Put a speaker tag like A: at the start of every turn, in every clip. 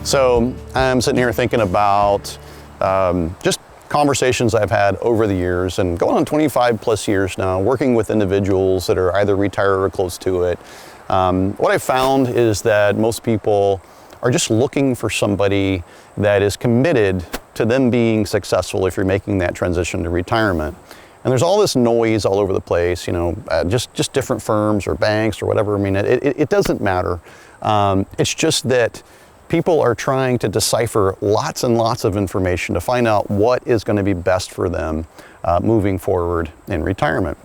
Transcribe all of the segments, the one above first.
A: So I'm sitting here thinking about just conversations I've had over the years, and going on 25 plus years now, working with individuals that are either retired or close to it. What I've found is that most people are just looking for somebody that is committed to them being successful if you're making that transition to retirement. And there's all this noise all over the place, you know, just different firms or banks or whatever. I mean, it doesn't matter. It's just that people are trying to decipher lots and lots of information to find out what is going to be best for them moving forward in retirement.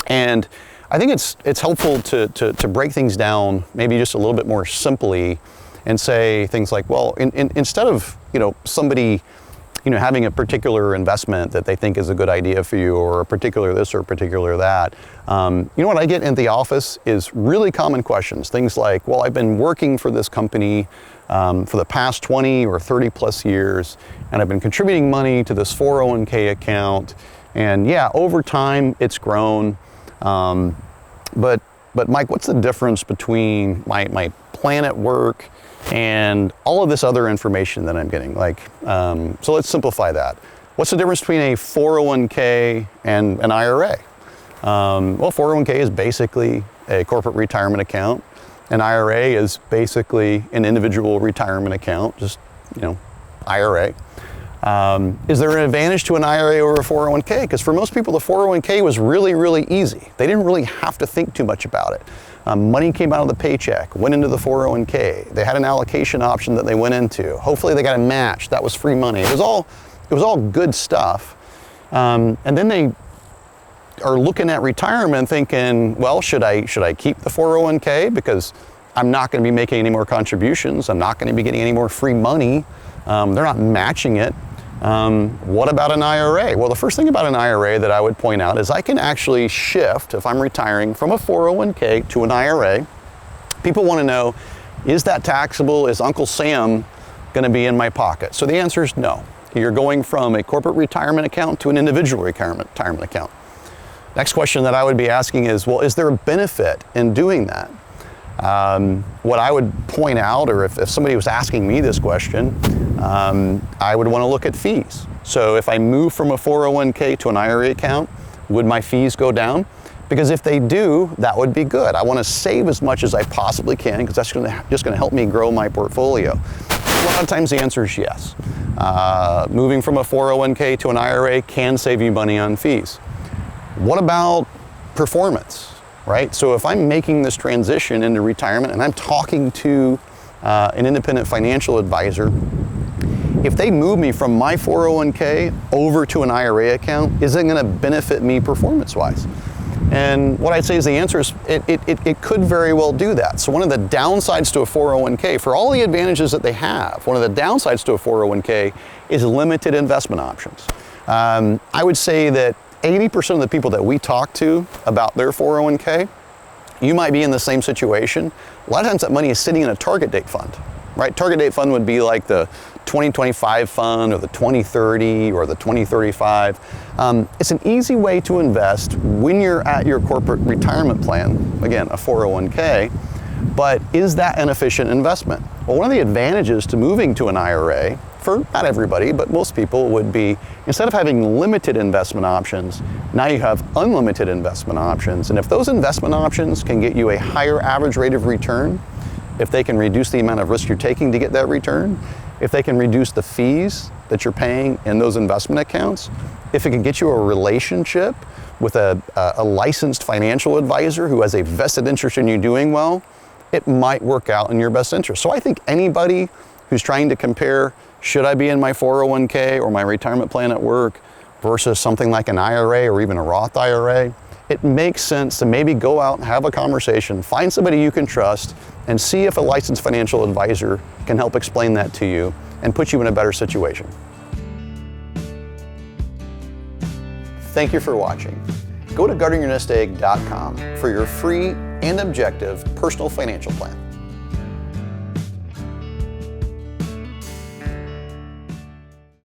A: And I think it's helpful to break things down maybe just a little bit more simply and say things like, well, instead of, you know, somebody, you know, having a particular investment that they think is a good idea for you, or a particular this or a particular that, you know what I get in the office is really common questions. Things like, well, I've been working for this company for the past 20 or 30 plus years, and I've been contributing money to this 401k account, and yeah, over time it's grown, but Mike, what's the difference between my plan at work and all of this other information that I'm getting? Like, so let's simplify that. What's the difference between a 401k and an IRA? Well, 401k is basically a corporate retirement account. An IRA is basically an individual retirement account, just, you know, IRA. Is there an advantage to an IRA over a 401k? Because for most people, the 401k was really, really easy. They didn't really have to think too much about it. Money came out of the paycheck, went into the 401k. They had an allocation option that they went into. Hopefully they got a match. That was free money. It was all good stuff. And then they are looking at retirement thinking, well, should I keep the 401k because I'm not going to be making any more contributions. I'm not going to be getting any more free money. They're not matching it. What about an IRA? Well, the first thing about an IRA that I would point out is I can actually shift, if I'm retiring, from a 401k to an IRA. People want to know, is that taxable? Is Uncle Sam going to be in my pocket? So the answer is no. You're going from a corporate retirement account to an individual retirement account. Next question that I would be asking is, well, is there a benefit in doing that? What I would point out, or if somebody was asking me this question, I would want to look at fees. So if I move from a 401k to an IRA account, would my fees go down? Because if they do, that would be good. I want to save as much as I possibly can, because that's just going to help me grow my portfolio. A lot of times the answer is yes. Moving from a 401k to an IRA can save you money on fees. What about performance, right? So if I'm making this transition into retirement and I'm talking to an independent financial advisor, if they move me from my 401k over to an IRA account, is it going to benefit me performance-wise? And what I'd say is the answer is it could very well do that. So one of the downsides to a 401k, for all the advantages that they have, one of the downsides to a 401k is limited investment options. I would say that 80% of the people that we talk to about their 401k, you might be in the same situation. A lot of times that money is sitting in a target date fund, right? Target date fund would be like the 2025 fund or the 2030 or the 2035. It's an easy way to invest when you're at your corporate retirement plan, again, a 401k, but is that an efficient investment? Well, one of the advantages to moving to an IRA, for not everybody, but most people, would be instead of having limited investment options, now you have unlimited investment options. And if those investment options can get you a higher average rate of return, if they can reduce the amount of risk you're taking to get that return, if they can reduce the fees that you're paying in those investment accounts, if it can get you a relationship with a licensed financial advisor who has a vested interest in you doing well, it might work out in your best interest. So I think anybody who's trying to compare, should I be in my 401k or my retirement plan at work versus something like an IRA or even a Roth IRA, it makes sense to maybe go out and have a conversation, find somebody you can trust, and see if a licensed financial advisor can help explain that to you and put you in a better situation. Thank you for watching. Go to guardingyournestegg.com for your free and objective personal financial plan.